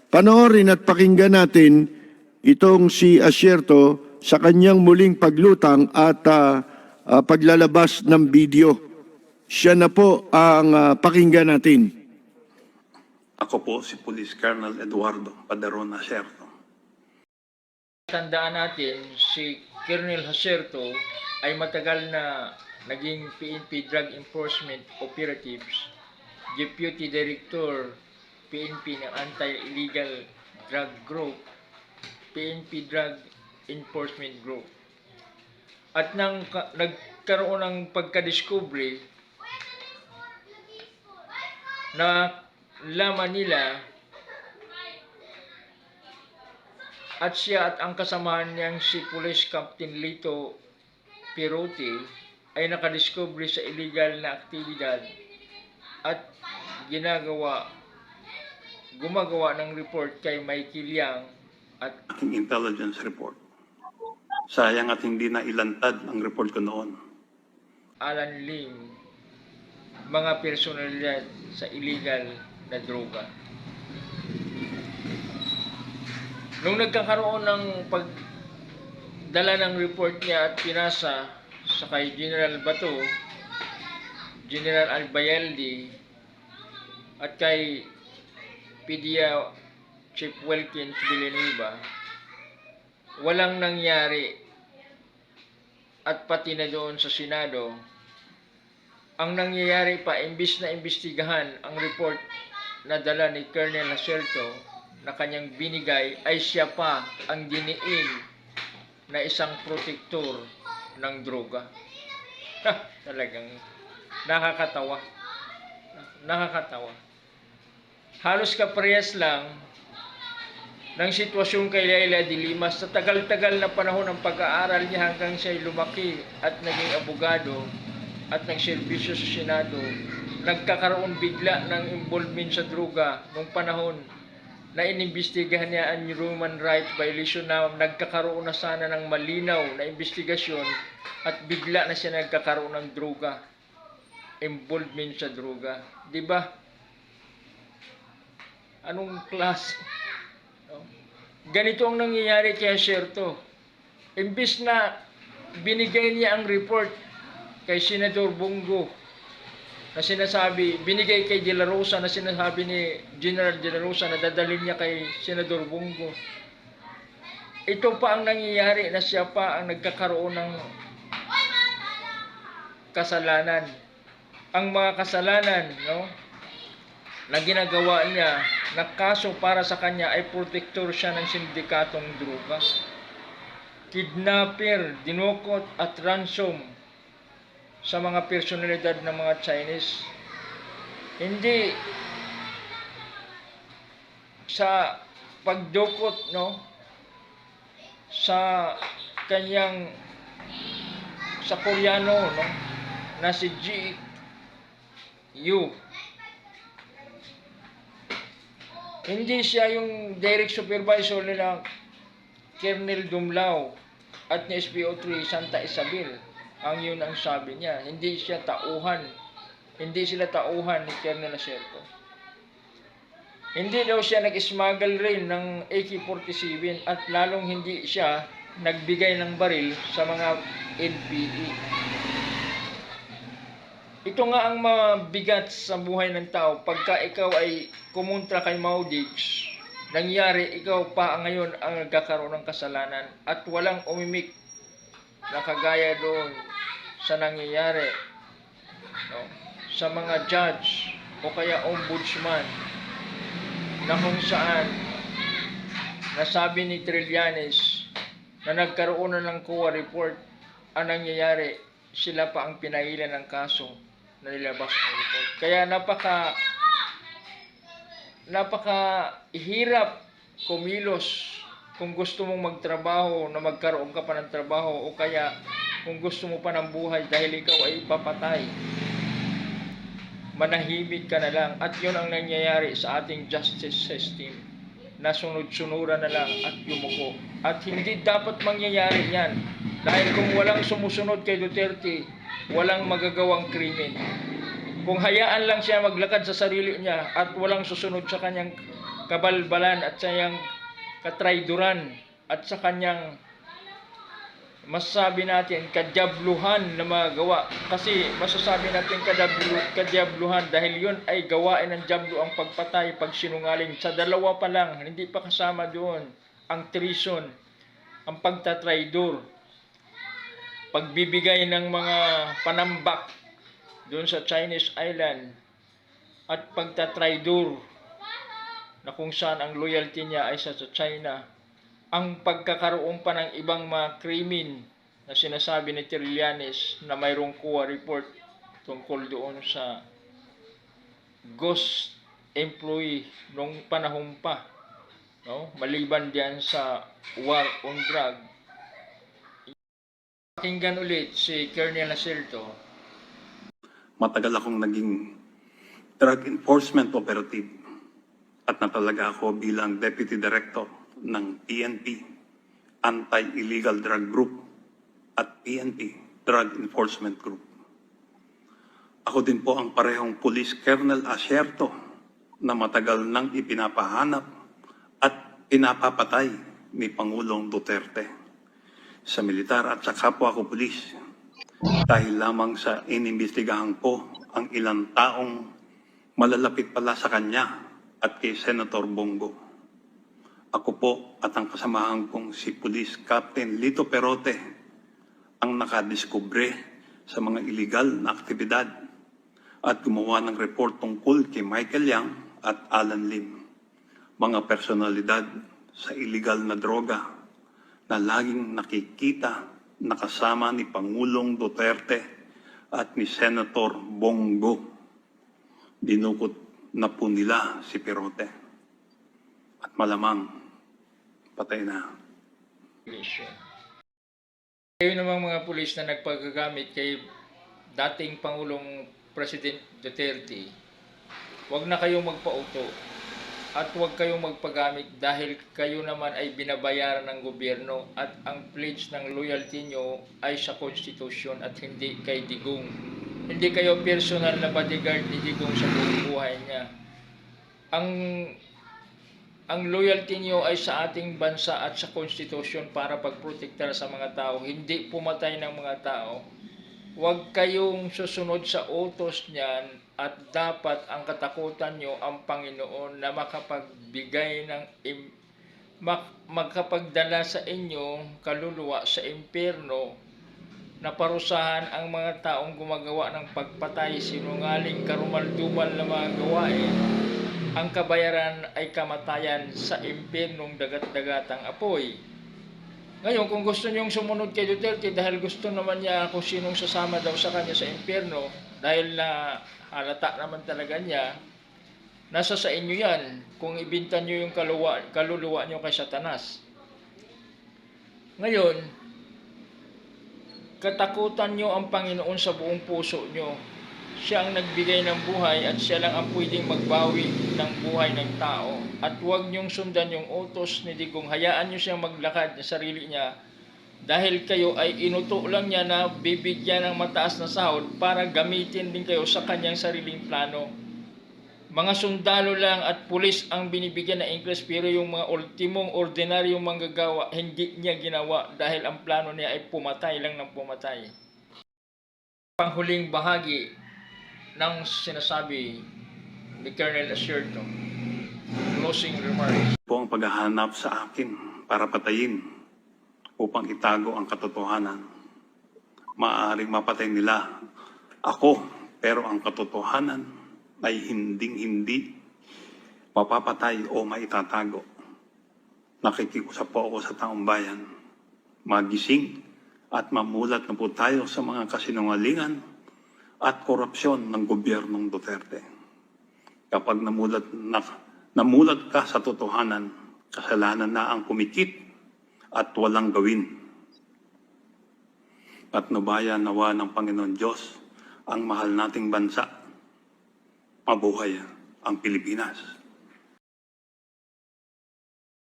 Panoorin at pakinggan natin itong si Asierto sa kanyang muling paglutang at paglalabas ng video. Siya na po ang pakinggan natin. Ako po si Police Colonel Eduardo Padron Asierto. Tandaan natin, si Colonel Asierto ay matagal na naging PNP Drug Enforcement Operatives, Deputy Director PNP ng Anti-Illegal Drug Group, PNP Drug Enforcement Group. At nang nagkaroon ng pagkadiscovery na laman nila at siya at ang kasamahan niyang si Police Captain Lito Pirote ay nakadiscovery sa illegal na aktibidad at gumagawa ng report kay Mikey Liang at Aking intelligence report. Sayang at hindi na ilantad ang report ko noon. Alan Lim, mga personalidad sa illegal na droga. Nung nagkakaroon ng pagdala ng report niya at pinasa sa kay General Bato, General Albayalde at kay PDEA Chief Wilkins Villanueva, walang nangyari. At pati na doon sa Senado, ang nangyayari pa, imbis na imbestigahan ang report na dala ni Colonel Asierto na kanyang binigay, ay siya pa ang diniin na isang protektor ng droga. Talagang nakakatawa. Nakakatawa. Halos kaparehas lang ng sitwasyon kay Leila de Lima sa tagal-tagal na panahon ng pag-aaral niya hanggang siya lumaki at naging abogado at nagserbisyo sa Senado. Nagkakaroon bigla ng involvement sa droga nung panahon na inimbestigahan niya ang human rights violation na nagkakaroon na sana ng malinaw na investigasyon at bigla na siya nagkakaroon ng droga. Involvement sa droga. Diba? Anong klase? Ganito ang nangyayari kay Asierto. Imbis na binigay niya ang report kay Senador Bongo na sinasabi, binigay kay De La Rosa na sinasabi ni General De La Rosa na dadalhin niya kay Senador Bongo. Ito pa ang nangyayari na siya pa ang nagkakaroon ng kasalanan. Ang mga kasalanan, na ginagawa niya na kaso para sa kanya ay protektor siya ng sindikatong droga, kidnapper, dinukot at ransom sa mga personalidad ng mga Chinese. Hindi sa pagdukot sa kanyang sa Koreano na si Ji Yu. Hindi siya yung direct supervisor nila Colonel Dumlao at ni SPO3 Santa Isabel. Ang yun ang sabi niya. Hindi siya tauhan. Hindi sila tauhan ni Colonel Asierto. Hindi daw siya nag-smuggle rin ng AK-47 at lalong hindi siya nagbigay ng baril sa mga NPE. Ito nga ang mabigat sa buhay ng tao. Pagka ikaw ay kumontra kay Maudix, nangyari ikaw pa ngayon ang nagkakaroon ng kasalanan at walang umimik na kagaya doon sa nangyayari sa mga judge o kaya ombudsman na kung saan nasabi ni Trillanes na nagkaroon na ng COA report, ang nangyayari sila pa ang pinailan ng kaso na nilabas ang report. Kaya napaka-hirap kumilos kung gusto mong magtrabaho, na magkaroon ka pa ng trabaho, o kaya kung gusto mo pa ng buhay dahil ikaw ay ipapatay. Manahimik ka na lang. At yun ang nangyayari sa ating justice system, na sunod-sunuran na lang at yumuko. At hindi dapat mangyayari yan. Dahil kung walang sumusunod kay Duterte, walang magagawang krimen. Kung hayaan lang siya maglakad sa sarili niya at walang susunod sa kanyang kabalbalan at sa kanyang katrayduran at sa kanyang masasabi natin kadyabluhan na magawa. Kasi masasabi natin kadyabluhan dahil yun ay gawain ng dyablo ang pagpatay, pagsinungaling. Sa dalawa pa lang, hindi pa kasama doon ang treason, ang pagtatraidor, pagbibigay ng mga panambak doon sa Chinese island, at pagtatraidor na kung saan ang loyalty niya ay sa China. Ang pagkakaroon pa ng ibang mga krimen na sinasabi ni Trillanes na mayroong COA report tungkol doon sa ghost employee nung panahon pa, no? Maliban diyan sa war on drug. Pakinggan ulit si Colonel Acerto. Matagal akong naging drug enforcement operative at natalaga ako bilang Deputy Director ng PNP, Anti-Illegal Drug Group at PNP, Drug Enforcement Group. Ako din po ang parehong Police Colonel Acerto na matagal nang ipinapahanap at pinapapatay ni Pangulong Duterte sa militar at sa kapwa ko pulis dahil lamang sa inimbestigahan ko ang ilang taong malalapit pala sa kanya at kay Senator Bongo. Ako po at ang kasamahan kong si Police Captain Lito Perote ang nakadiskubre sa mga illegal na aktibidad at gumawa ng report tungkol kay Michael Yang at Alan Lim, mga personalidad sa illegal na droga na laging nakikita nakasama ni Pangulong Duterte at ni Senator Bongo. Dinukot na po nila si Perote at malamang patay na. Kayo namang mga pulis na nagpagagamit kay dating Pangulong President Duterte, huwag na kayong magpauto at huwag kayong magpagamit dahil kayo naman ay binabayaran ng gobyerno at ang pledge ng loyalty nyo ay sa konstitusyon at hindi kay Digong. Hindi kayo personal na bodyguard ni Digong sa buong buhay niya. Ang loyalty niyo ay sa ating bansa at sa konstitusyon para pagprotektar sa mga tao, hindi pumatay ng mga tao. Huwag kayong susunod sa utos niyan at dapat ang katakutan niyo ang Panginoon na makapagbigay ng makapagdala sa inyo kaluluwa sa impyerno na parusahan ang mga taong gumagawa ng pagpatay, sinungaling, karumal-dumal na mga gawain. Ang kabayaran ay kamatayan sa impyernong dagat-dagatang apoy. Ngayon, kung gusto niyong sumunod kay Duterte dahil gusto naman niya kung sinong sasama daw sa kanya sa impyerno, dahil na halata naman talaga niya, nasa sa inyo yan kung ibintan niyo yung kaluluwa niyo kay Satanas. Ngayon, katakutan niyo ang Panginoon sa buong puso niyo. Siya ang nagbigay ng buhay at siya lang ang pwedeng magbawi ng buhay ng tao. At huwag niyong sundan yung utos ni Digong. Hayaan niyo siyang maglakad sa sarili niya dahil kayo ay inuto lang niya na bibigyan ng mataas na sahod para gamitin din kayo sa kanyang sariling plano. Mga sundalo lang at pulis ang binibigyan ng increase pero yung mga ultimong ordinaryong manggagawa hindi niya ginawa dahil ang plano niya ay pumatay lang ng pumatay. Panghuling bahagi ng sinasabi ni Colonel Acerto. Closing remarks. Po ang paghahanap sa akin para patayin upang itago ang katotohanan. Maaaring mapatay nila ako, pero ang katotohanan ay hinding-hindi mapapatay o maitatago. Nakikiusap po ako sa taong bayan, magising at mamulat na po tayo sa mga kasinungalingan at korupsyon ng gobyernong Duterte. Kapag namulat ka sa totohanan, kasalanan na ang kumikit at walang gawin. Patnubayan nawa ng Panginoon Diyos ang mahal nating bansa. Mabuhay ang Pilipinas.